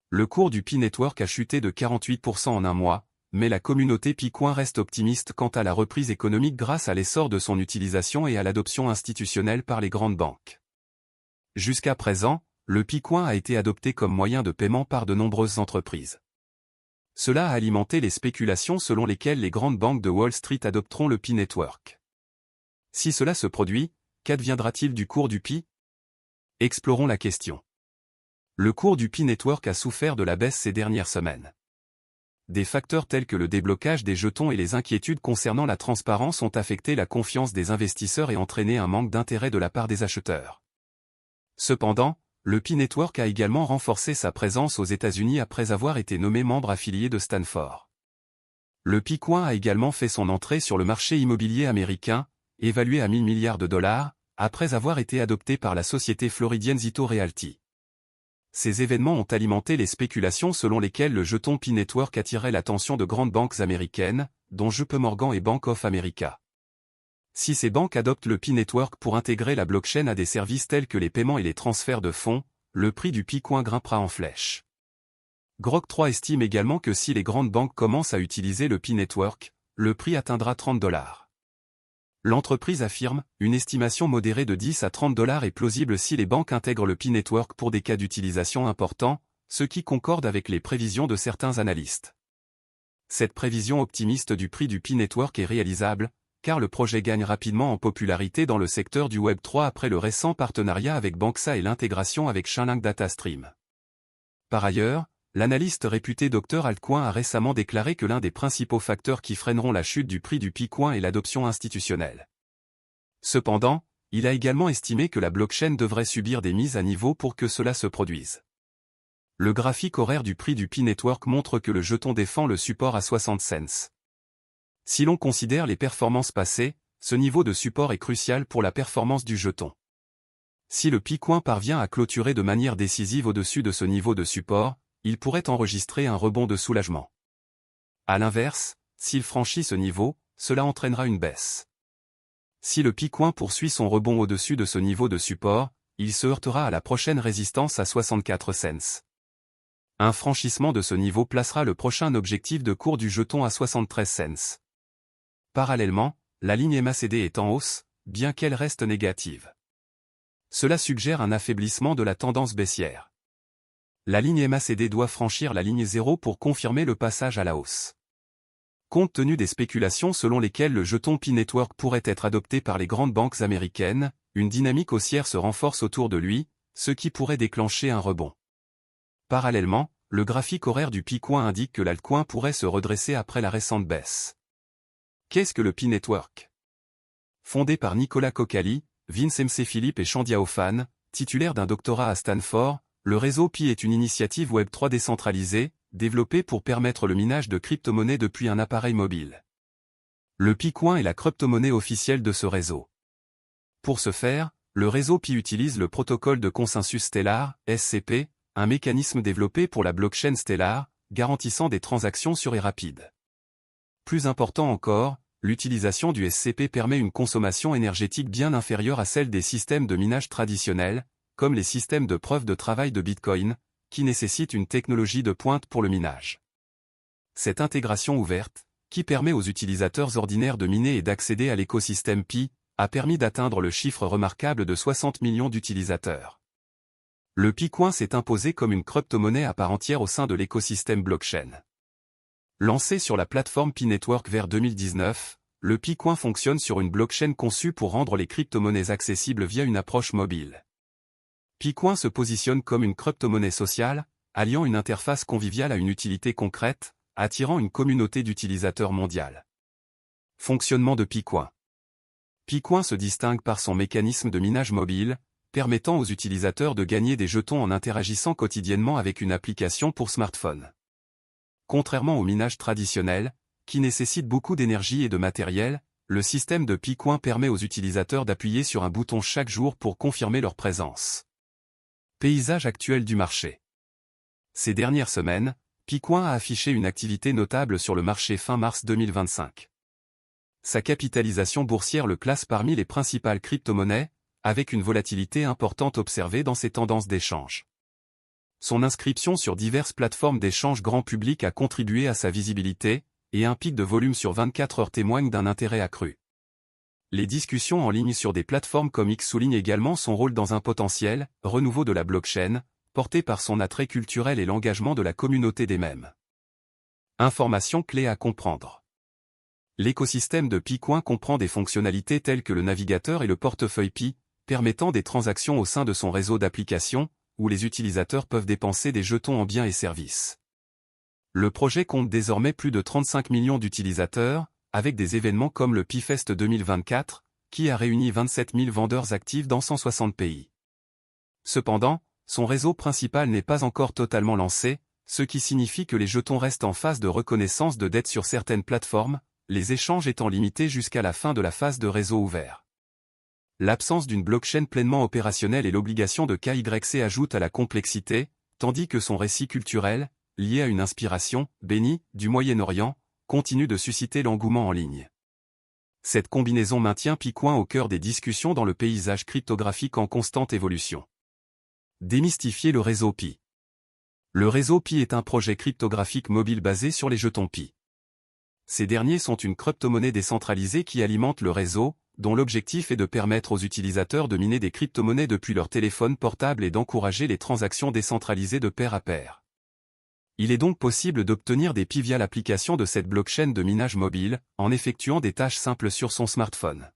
Le cours du Pi Network a chuté de 48% en un mois, mais la communauté Picoin reste optimiste quant à la reprise économique grâce à l'essor de son utilisation et à l'adoption institutionnelle par les grandes banques. Jusqu'à présent, le Picoin a été adopté comme moyen de paiement par de nombreuses entreprises. Cela a alimenté les spéculations selon lesquelles les grandes banques de Wall Street adopteront le Pi Network. Si cela se produit, qu'adviendra-t-il du cours du Pi? Explorons la question. Le cours du Pi Network a souffert de la baisse ces dernières semaines. Des facteurs tels que le déblocage des jetons et les inquiétudes concernant la transparence ont affecté la confiance des investisseurs et entraîné un manque d'intérêt de la part des acheteurs. Cependant, le Pi Network a également renforcé sa présence aux États-Unis après avoir été nommé membre affilié de Stanford. Le Picoin a également fait son entrée sur le marché immobilier américain, évalué à 1 000 milliards de dollars, après avoir été adopté par la société floridienne Zito Realty. Ces événements ont alimenté les spéculations selon lesquelles le jeton Pi Network attirait l'attention de grandes banques américaines, dont JP Morgan et Bank of America. Si ces banques adoptent le Pi Network pour intégrer la blockchain à des services tels que les paiements et les transferts de fonds, le prix du Picoin grimpera en flèche. Grok 3 estime également que si les grandes banques commencent à utiliser le Pi Network, le prix atteindra 30 $. L'entreprise affirme, une estimation modérée de 10 à 30 $ est plausible si les banques intègrent le Pi Network pour des cas d'utilisation importants, ce qui concorde avec les prévisions de certains analystes. Cette prévision optimiste du prix du Pi Network est réalisable, car le projet gagne rapidement en popularité dans le secteur du Web3 après le récent partenariat avec Banxa et l'intégration avec Chainlink Datastream. Par ailleurs, l'analyste réputé Dr Altcoin a récemment déclaré que l'un des principaux facteurs qui freineront la chute du prix du Picoin est l'adoption institutionnelle. Cependant, il a également estimé que la blockchain devrait subir des mises à niveau pour que cela se produise. Le graphique horaire du prix du Pi Network montre que le jeton défend le support à 60 cents. Si l'on considère les performances passées, ce niveau de support est crucial pour la performance du jeton. Si le Picoin parvient à clôturer de manière décisive au-dessus de ce niveau de support, il pourrait enregistrer un rebond de soulagement. À l'inverse, s'il franchit ce niveau, cela entraînera une baisse. Si le Picoin poursuit son rebond au-dessus de ce niveau de support, il se heurtera à la prochaine résistance à 64 cents. Un franchissement de ce niveau placera le prochain objectif de cours du jeton à 73 cents. Parallèlement, la ligne MACD est en hausse, bien qu'elle reste négative. Cela suggère un affaiblissement de la tendance baissière. La ligne MACD doit franchir la ligne 0 pour confirmer le passage à la hausse. Compte tenu des spéculations selon lesquelles le jeton Pi Network pourrait être adopté par les grandes banques américaines, une dynamique haussière se renforce autour de lui, ce qui pourrait déclencher un rebond. Parallèlement, le graphique horaire du Picoin indique que l'altcoin pourrait se redresser après la récente baisse. Qu'est-ce que le Pi Network? Fondé par Nicolas Kokali, Vince MC Philippe et Chandia Ofan, titulaire d'un doctorat à Stanford, le réseau Pi est une initiative Web3 décentralisée, développée pour permettre le minage de crypto-monnaies depuis un appareil mobile. Le Picoin est la crypto-monnaie officielle de ce réseau. Pour ce faire, le réseau Pi utilise le protocole de consensus Stellar, SCP, un mécanisme développé pour la blockchain Stellar, garantissant des transactions sûres et rapides. Plus important encore, l'utilisation du SCP permet une consommation énergétique bien inférieure à celle des systèmes de minage traditionnels, comme les systèmes de preuve de travail de Bitcoin, qui nécessitent une technologie de pointe pour le minage. Cette intégration ouverte, qui permet aux utilisateurs ordinaires de miner et d'accéder à l'écosystème Pi, a permis d'atteindre le chiffre remarquable de 60 millions d'utilisateurs. Le Picoin s'est imposé comme une crypto-monnaie à part entière au sein de l'écosystème blockchain. Lancé sur la plateforme Pi Network vers 2019, le Picoin fonctionne sur une blockchain conçue pour rendre les crypto-monnaies accessibles via une approche mobile. Picoin se positionne comme une crypto-monnaie sociale, alliant une interface conviviale à une utilité concrète, attirant une communauté d'utilisateurs mondiale. Fonctionnement de Picoin. Picoin se distingue par son mécanisme de minage mobile, permettant aux utilisateurs de gagner des jetons en interagissant quotidiennement avec une application pour smartphone. Contrairement au minage traditionnel, qui nécessite beaucoup d'énergie et de matériel, le système de Picoin permet aux utilisateurs d'appuyer sur un bouton chaque jour pour confirmer leur présence. Paysage actuel du marché. Ces dernières semaines, Picoin a affiché une activité notable sur le marché fin mars 2025. Sa capitalisation boursière le classe parmi les principales crypto-monnaies, avec une volatilité importante observée dans ses tendances d'échange. Son inscription sur diverses plateformes d'échange grand public a contribué à sa visibilité, et un pic de volume sur 24 heures témoigne d'un intérêt accru. Les discussions en ligne sur des plateformes comme X soulignent également son rôle dans un potentiel renouveau de la blockchain, porté par son attrait culturel et l'engagement de la communauté des mêmes. Informations clés à comprendre. L'écosystème de Picoin comprend des fonctionnalités telles que le navigateur et le portefeuille Pi, permettant des transactions au sein de son réseau d'applications, où les utilisateurs peuvent dépenser des jetons en biens et services. Le projet compte désormais plus de 35 millions d'utilisateurs, avec des événements comme le PiFest 2024, qui a réuni 27 000 vendeurs actifs dans 160 pays. Cependant, son réseau principal n'est pas encore totalement lancé, ce qui signifie que les jetons restent en phase de reconnaissance de dette sur certaines plateformes, les échanges étant limités jusqu'à la fin de la phase de réseau ouvert. L'absence d'une blockchain pleinement opérationnelle et l'obligation de KYC ajoutent à la complexité, tandis que son récit culturel, lié à une inspiration, bénie, du Moyen-Orient, continue de susciter l'engouement en ligne. Cette combinaison maintient Picoin au cœur des discussions dans le paysage cryptographique en constante évolution. Démystifier le réseau Pi. Le réseau Pi est un projet cryptographique mobile basé sur les jetons Pi. Ces derniers sont une crypto-monnaie décentralisée qui alimente le réseau, dont l'objectif est de permettre aux utilisateurs de miner des crypto-monnaies depuis leur téléphone portable et d'encourager les transactions décentralisées de pair à pair. Il est donc possible d'obtenir des Pi via l'application de cette blockchain de minage mobile, en effectuant des tâches simples sur son smartphone.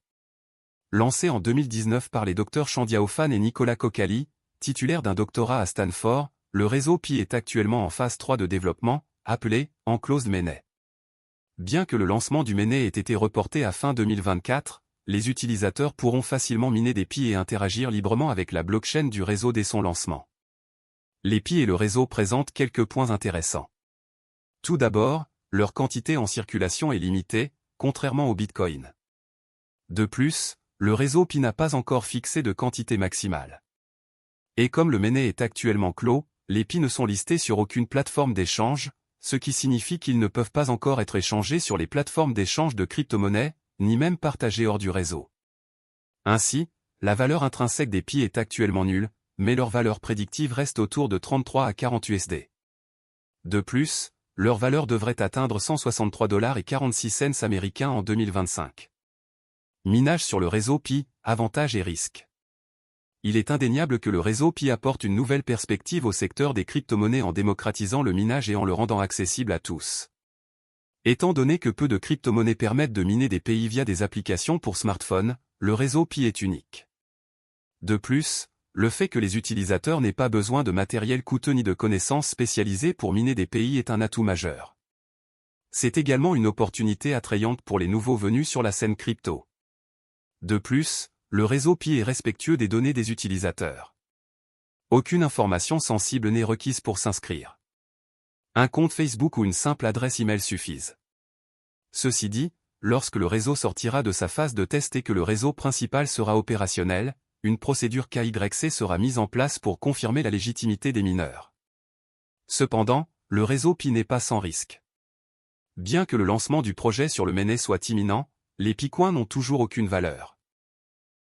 Lancé en 2019 par les Dr Chandia Ophane et Nicolas Kokali, titulaires d'un doctorat à Stanford, le réseau Pi est actuellement en phase 3 de développement, appelé « Enclosed Mainnet ». Bien que le lancement du mainnet ait été reporté à fin 2024, les utilisateurs pourront facilement miner des Pi et interagir librement avec la blockchain du réseau dès son lancement. Les Pi et le réseau présentent quelques points intéressants. Tout d'abord, leur quantité en circulation est limitée, contrairement au Bitcoin. De plus, le réseau Pi n'a pas encore fixé de quantité maximale. Et comme le mainnet est actuellement clos, les Pi ne sont listés sur aucune plateforme d'échange, ce qui signifie qu'ils ne peuvent pas encore être échangés sur les plateformes d'échange de crypto-monnaies, ni même partagés hors du réseau. Ainsi, la valeur intrinsèque des Pi est actuellement nulle, mais leur valeur prédictive reste autour de 33 à 40 USD. De plus, leur valeur devrait atteindre 163,46 $ américains en 2025. Minage sur le réseau Pi, avantages et risques. Il est indéniable que le réseau Pi apporte une nouvelle perspective au secteur des crypto-monnaies en démocratisant le minage et en le rendant accessible à tous. Étant donné que peu de crypto-monnaies permettent de miner des Pi via des applications pour smartphone, le réseau Pi est unique. De plus, le fait que les utilisateurs n'aient pas besoin de matériel coûteux ni de connaissances spécialisées pour miner des Pi est un atout majeur. C'est également une opportunité attrayante pour les nouveaux venus sur la scène crypto. De plus, le réseau Pi est respectueux des données des utilisateurs. Aucune information sensible n'est requise pour s'inscrire. Un compte Facebook ou une simple adresse email suffisent. Ceci dit, lorsque le réseau sortira de sa phase de test et que le réseau principal sera opérationnel, une procédure KYC sera mise en place pour confirmer la légitimité des mineurs. Cependant, le réseau Pi n'est pas sans risque. Bien que le lancement du projet sur le mainnet soit imminent, les Picoins n'ont toujours aucune valeur.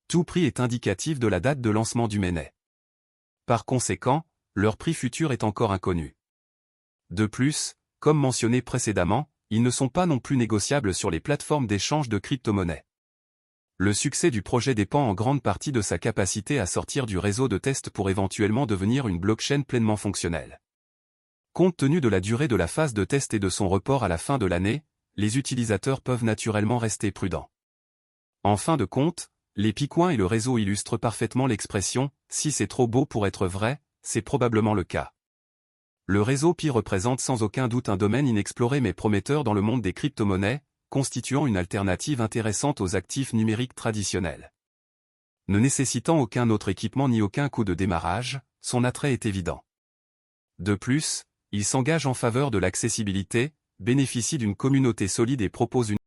Tout prix est indicatif de la date de lancement du mainnet. Par conséquent, leur prix futur est encore inconnu. De plus, comme mentionné précédemment, ils ne sont pas non plus négociables sur les plateformes d'échange de crypto-monnaies. Le succès du projet dépend en grande partie de sa capacité à sortir du réseau de test pour éventuellement devenir une blockchain pleinement fonctionnelle. Compte tenu de la durée de la phase de test et de son report à la fin de l'année, les utilisateurs peuvent naturellement rester prudents. En fin de compte, les Picoins et le réseau illustrent parfaitement l'expression « si c'est trop beau pour être vrai, c'est probablement le cas ». Le réseau Pi représente sans aucun doute un domaine inexploré mais prometteur dans le monde des crypto-monnaies, constituant une alternative intéressante aux actifs numériques traditionnels. Ne nécessitant aucun autre équipement ni aucun coût de démarrage, son attrait est évident. De plus, il s'engage en faveur de l'accessibilité, bénéficie d'une communauté solide et propose une